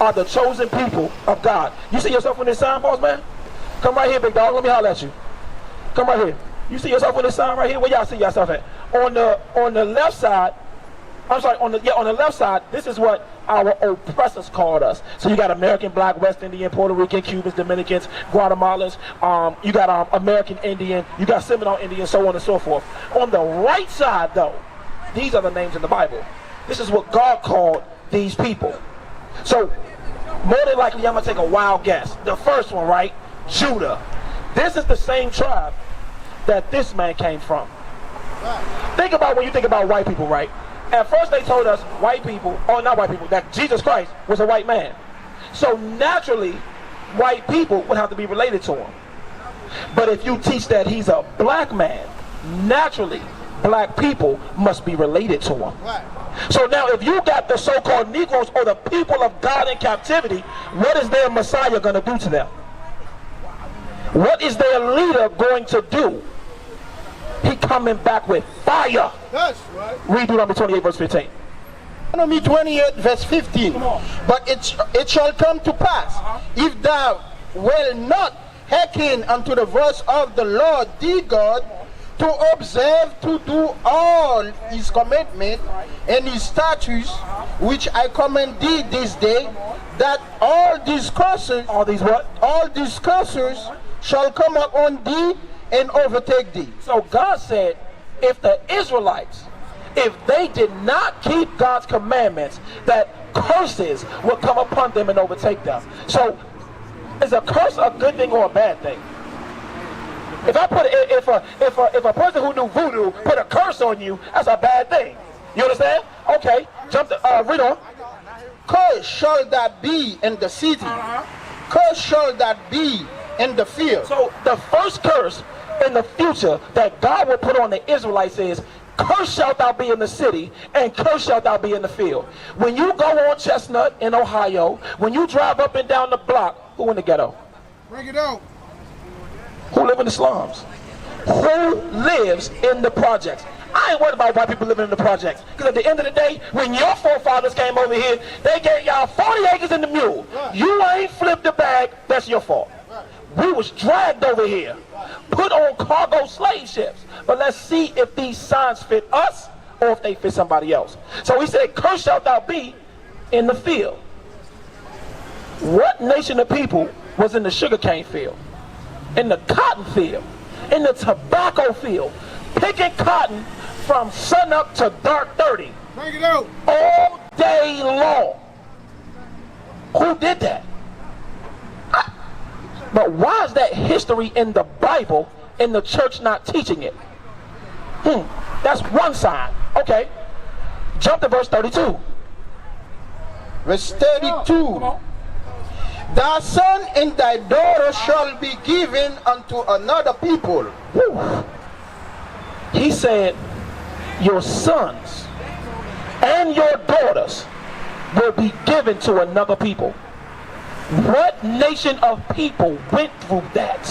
are the chosen people of God. You see yourself on this sign, boss man? Come right here, big dog. Let me holler at you. Come right here. You see yourself on this sign right here? Where y'all see yourself at? On the left side. I'm sorry. On the left side. This is what our oppressors called us. So you got American, Black, West Indian, Puerto Rican, Cubans, Dominicans, Guatemalans. You got American Indian. You got Seminole Indian, so on and so forth. On the right side, though, these are the names in the Bible. This is what God called these people. So more than likely, I'm gonna take a wild guess. The first one, right? Judah. This is the same tribe that this man came from. Think about when you think about white people, right? At first they told us white people, or not white people, that Jesus Christ was a white man. So naturally, white people would have to be related to him. But if you teach that he's a black man, naturally, black people must be related to him. So now if you got the so-called Negroes or the people of God in captivity, what is their Messiah going to do to them? What is their leader going to do? He coming back with fire. That's right. Read Deuteronomy 28 verse 15. Deuteronomy 28 verse 15. But it shall come to pass, if thou wilt not hearken unto the voice of the Lord thy God, to observe to do all his commandments and his statutes, which I command thee this day, that all these curses, all these curses shall come upon thee and overtake thee. So God said, if the Israelites, if they did not keep God's commandments, that curses would come upon them and overtake them. So is a curse a good thing or a bad thing? If I put if a person who do voodoo put a curse on you, that's a bad thing. You understand? Okay, read on. Curse shall that be in the city. Curse shall that be in the field. So the first curse in the future that God will put on the Israelites is, curse shalt thou be in the city, and curse shalt thou be in the field. When you go on Chestnut in Ohio, when you drive up and down the block, who in the ghetto? Bring it out. Who live in the slums? Who lives in the projects? I ain't worried about white people living in the projects. Because at the end of the day, when your forefathers came over here, they gave y'all 40 acres in the mule. You ain't flipped the bag, that's your fault. We was dragged over here, put on cargo slave ships. But let's see if these signs fit us or if they fit somebody else. So he said, curse shalt thou be in the field. What nation of people was in the sugarcane field, in the cotton field, in the tobacco field, picking cotton from sun up to dark 30? Bring it out. All day long. Who did that? But why is that history in the Bible and the church not teaching it? That's one sign. Okay. Jump to verse 32. Verse 32. Thy son and thy daughter shall be given unto another people. Woo. He said, your sons and your daughters will be given to another people. What nation of people went through that?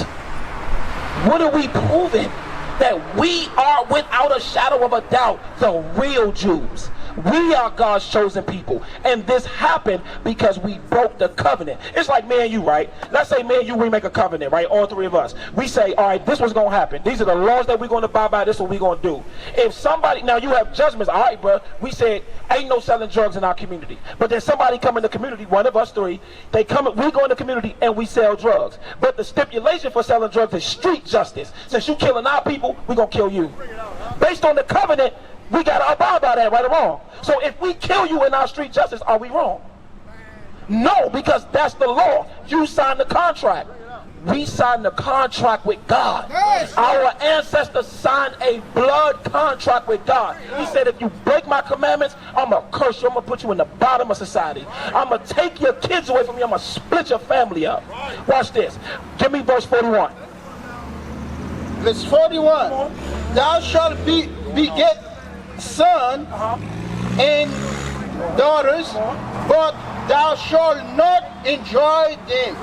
What are we proving? That we are, without a shadow of a doubt, the real Jews. We are God's chosen people. And this happened because we broke the covenant. It's like me and you, right? Let's say me and you, we make a covenant, right? All three of us. We say, all right, this was going to happen. These are the laws that we're going to abide by. This is what we're going to do. If somebody, now you have judgments. All right, bro. We said, ain't no selling drugs in our community. But then somebody come in the community, one of us three, they come, we go in the community and we sell drugs. But the stipulation for selling drugs is street justice. Since you killing our people, we're going to kill you. Based on the covenant, we got to abide by that, right or wrong. So if we kill you in our street justice, are we wrong? No, because that's the law. You signed the contract. We signed the contract with God. Our ancestors signed a blood contract with God. He said, if you break my commandments, I'm going to curse you. I'm going to put you in the bottom of society. I'm going to take your kids away from you. I'm going to split your family up. Watch this. Give me verse 41. Verse 41. Thou shalt beget son and daughters, but thou shalt not enjoy them,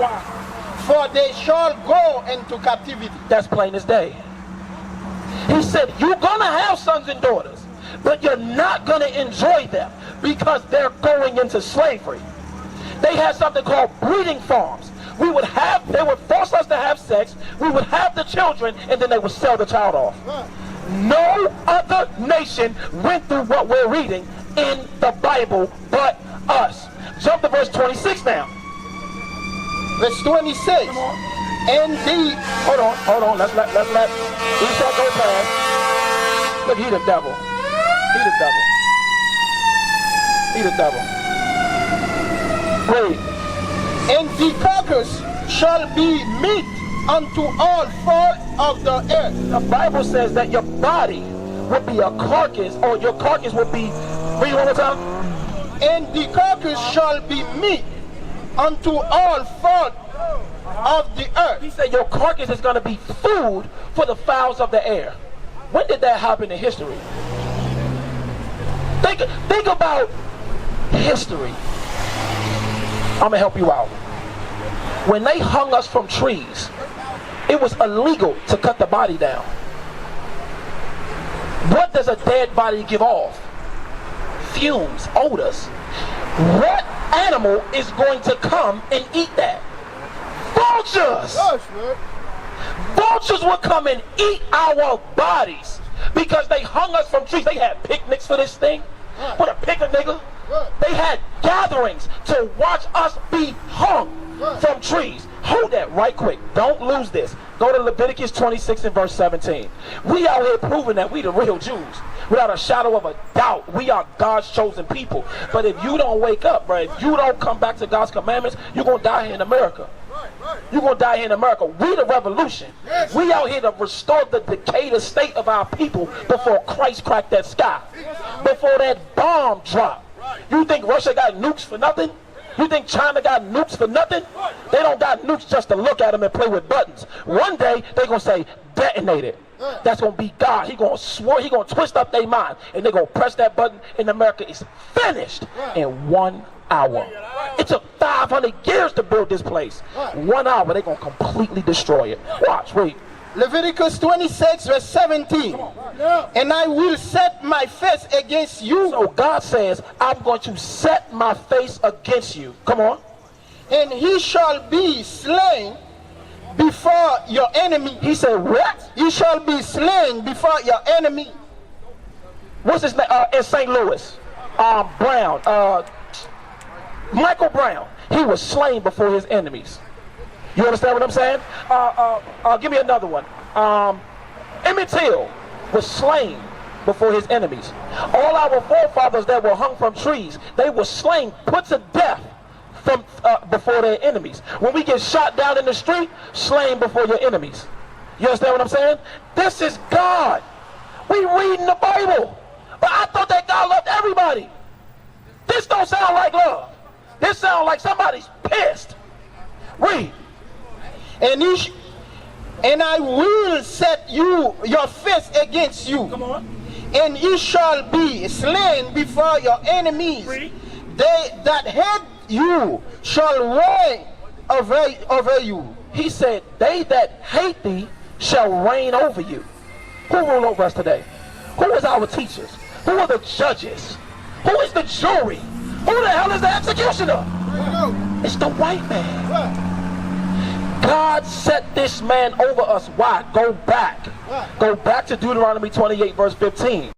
for they shall go into captivity. That's plain as day. He said, you're going to have sons and daughters, but you're not going to enjoy them because they're going into slavery. They had something called breeding farms. They would force us to have sex, we would have the children, and then they would sell the child off. No other nation went through what we're reading in the Bible but us. Jump to verse 26 now. Verse 26. And the... Hold on, let's let Esau go past. Look, he the devil. He the devil. Wait. And the carcass shall be meat unto all fall of the earth. The Bible says that your body would be a carcass, or your carcass would be, read one more time. And the carcass shall be meat unto all fall of the earth. He said your carcass is going to be food for the fowls of the air. When did that happen in history? Think about history. I'm going to help you out. When they hung us from trees, it was illegal to cut the body down. What does a dead body give off? Fumes, odors. What animal is going to come and eat that? Vultures! Vultures will come and eat our bodies because they hung us from trees. They had picnics for this thing. What a picnic, nigga. They had gatherings to watch us be hung from trees. Hold that right quick. Don't lose this. Go to Leviticus 26 and verse 17. We out here proving that we the real Jews. Without a shadow of a doubt, we are God's chosen people. But if you don't wake up, bro, if you don't come back to God's commandments, you're going to die here in America. You're going to die here in America. We the revolution. We out here to restore the decayed state of our people before Christ cracked that sky. Before that bomb dropped. You think Russia got nukes for nothing? You think China got nukes for nothing? They don't got nukes just to look at them and play with buttons. One day, they're going to say, detonate it. That's going to be God. He going to twist up their mind. And they're going to press that button, and America is finished in 1 hour. It took 500 years to build this place. 1 hour, they're going to completely destroy it. Watch, read. Leviticus 26 verse 17. And I will set my face against you. So God says, I'm going to set my face against you. Come on. And he shall be slain before your enemy. He said, what? He shall be slain before your enemy. What's his name? In St. Louis. Brown. Michael Brown. He was slain before his enemies. You understand what I'm saying? Give me another one. Emmett Till was slain before his enemies. All our forefathers that were hung from trees, they were slain, put to death from before their enemies. When we get shot down in the street, slain before your enemies. You understand what I'm saying? This is God. We reading the Bible. But I thought that God loved everybody. This don't sound like love. This sounds like somebody's pissed. Read. And I will set your face against you. Come on. And ye shall be slain before your enemies. Read. They that hate you shall reign over you. He said, they that hate thee shall reign over you. Who rule over us today? Who is our teachers? Who are the judges? Who is the jury? Who the hell is the executioner? It's the white man. God set this man over us. Why? Go back. Go back to Deuteronomy 28 verse 15.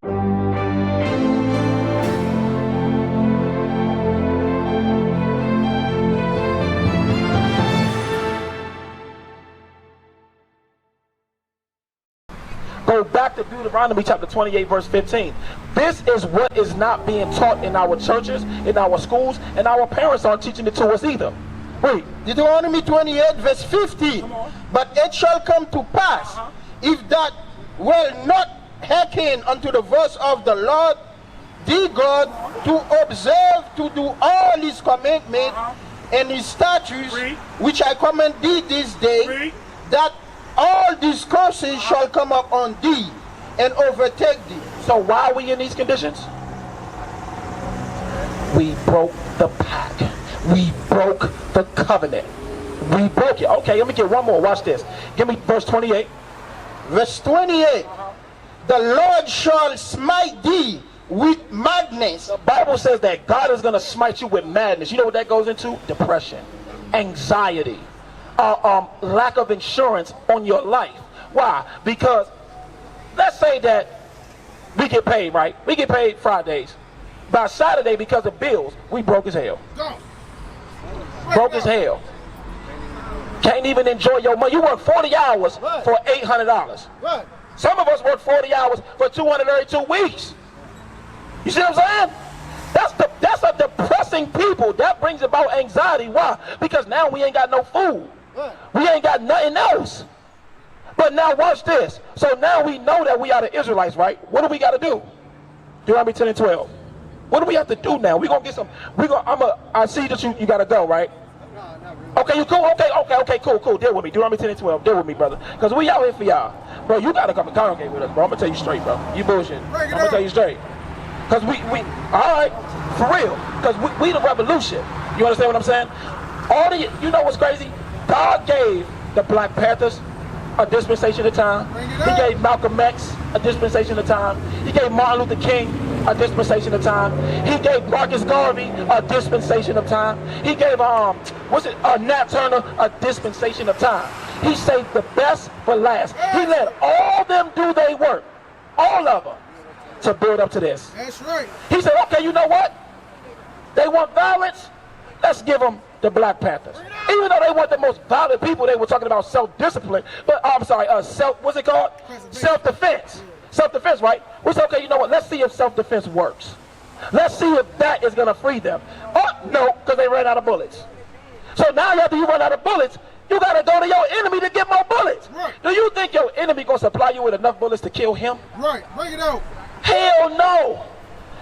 Go back to Deuteronomy chapter 28 verse 15. This is what is not being taught in our churches, in our schools, and our parents aren't teaching it to us either. Wait. Deuteronomy 28 verse 15. But it shall come to pass, if that will not hearken unto the voice of the Lord thy God, to observe to do all his commandments and his statutes, which I command thee this day, that all these curses shall come up on thee and overtake thee. So why are we in these conditions? We broke the pact. We broke the covenant. We broke it. Okay, let me get one more. Watch this. Give me verse 28. Verse 28. The Lord shall smite thee with madness. The Bible says that God is going to smite you with madness. You know what that goes into? Depression, anxiety, lack of insurance on your life. Why? Because let's say that we get paid, right? We get paid Fridays. By Saturday, because of bills, we broke as hell. Broke as hell. Can't even enjoy your money. You work 40 hours for $800. Some of us work 40 hours for 232 weeks. You see what I'm saying? That's a depressing people. That brings about anxiety. Why? Because now we ain't got no food. We ain't got nothing else. But now watch this. So now we know that we are the Israelites, right? What do we got to do? Deuteronomy 10 and 12. What do we have to do now? We're going to get some. I see that you got to go, right? Okay, you cool? Okay, cool. Deal with me. Deuteronomy 10 and 12. Deal with me, brother. Because we out here for y'all. Bro, you got to come and congregate with us, bro. I'm going to tell you straight, bro. You bullshit. I'm going to tell you straight. Because we all right, for real. Because we the revolution. You understand what I'm saying? You know what's crazy? God gave the Black Panthers a dispensation of time. He gave Malcolm X a dispensation of time. He gave Martin Luther King a dispensation of time. He gave Marcus Garvey a dispensation of time. He gave Nat Turner a dispensation of time. He saved the best for last. He let all them do their work, all of them, to build up to this. That's right. He said, okay, you know what? They want violence. Let's give them the Black Panthers. Even though they weren't the most violent people, they were talking about self-discipline. But what's it called? Self-defense. Self-defense, right? We said, okay, you know what? Let's see if self-defense works. Let's see if that is going to free them. Oh, no, because they ran out of bullets. So now after you run out of bullets, you got to go to your enemy to get more bullets. Right. Do you think your enemy going to supply you with enough bullets to kill him? Right. Bring it out. Hell no.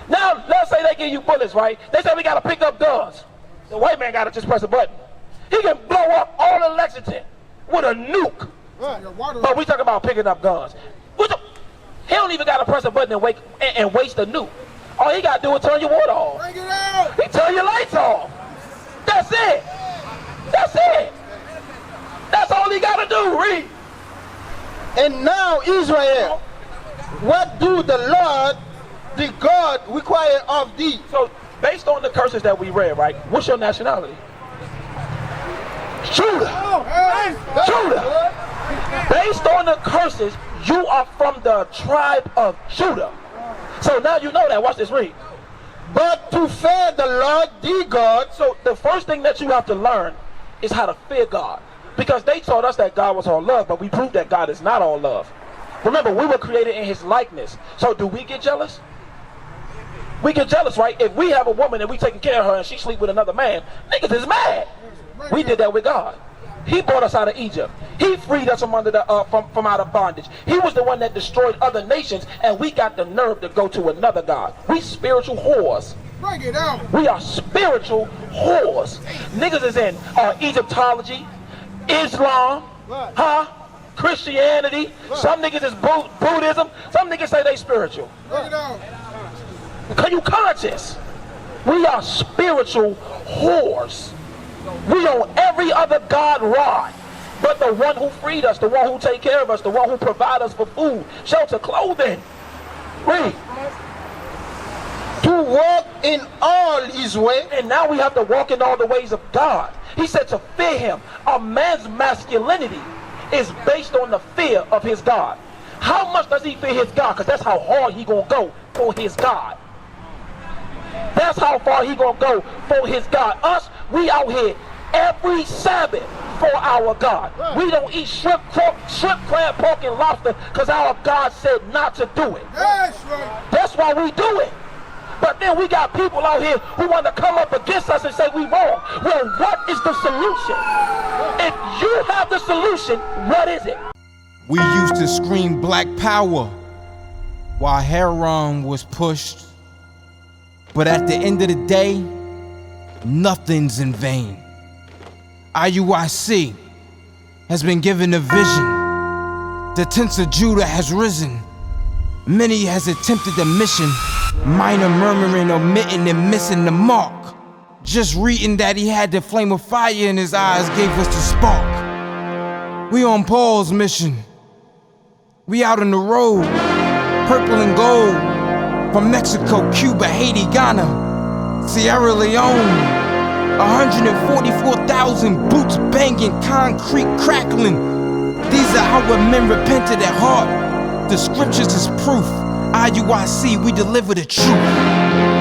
Now, let's say they give you bullets, right? They say we got to pick up guns. The white man got to just press a button. He can blow up all of Lexington with a nuke. Right. But we talking about picking up guns. He don't even got to press a button and waste a nuke. All he got to do is turn your water off. Bring it out. He turn your lights off. That's it. That's it. That's all he got to do, read. And now, Israel, what do the Lord, the God, require of thee? So, based on the curses that we read, right, what's your nationality? Judah. Judah. Based on the curses, you are from the tribe of Judah. So now you know that. Watch this, read. But to fear the Lord, the God. So the first thing that you have to learn is how to fear God. Because they taught us that God was all love, but we proved that God is not all love. Remember, we were created in his likeness. So do we get jealous? We get jealous, right? If we have a woman and we taking care of her and she sleep with another man, niggas is mad. We did that with God. He brought us out of Egypt. He freed us from under from out of bondage. He was the one that destroyed other nations, and we got the nerve to go to another God. We spiritual whores. Bring it out. We are spiritual whores. Niggas is in Egyptology, Islam, Christianity. Some niggas is Buddhism. Some niggas say they spiritual. Bring it out. Because you conscious. We are spiritual whores. We on every other God rod but the one who freed us, the one who take care of us, the one who provide us for food, shelter, clothing. Read. To walk in all his way. And now we have to walk in all the ways of God. He said to fear him. A man's masculinity is based on the fear of his God. How much does he fear his God? Because that's how hard he gonna go for his God. That's how far he gonna go for his God. Us, we out here every Sabbath for our God. We don't eat shrimp, crab, pork, and lobster because our God said not to do it. That's right. That's why we do it. But then we got people out here who want to come up against us and say we wrong. Well, what is the solution? If you have the solution, what is it? We used to scream black power while heroin was pushed. But at the end of the day, nothing's in vain. IUIC has been given a vision. The tents of Judah has risen. Many has attempted the mission, minor murmuring, omitting, and missing the mark. Just reading that he had the flame of fire in his eyes gave us the spark. We on Paul's mission. We out on the road, purple and gold, From Mexico, Cuba, Haiti, Ghana, Sierra Leone, 144,000 boots banging, concrete crackling. These are our men repented at heart. The scriptures is proof. IUIC, we deliver the truth.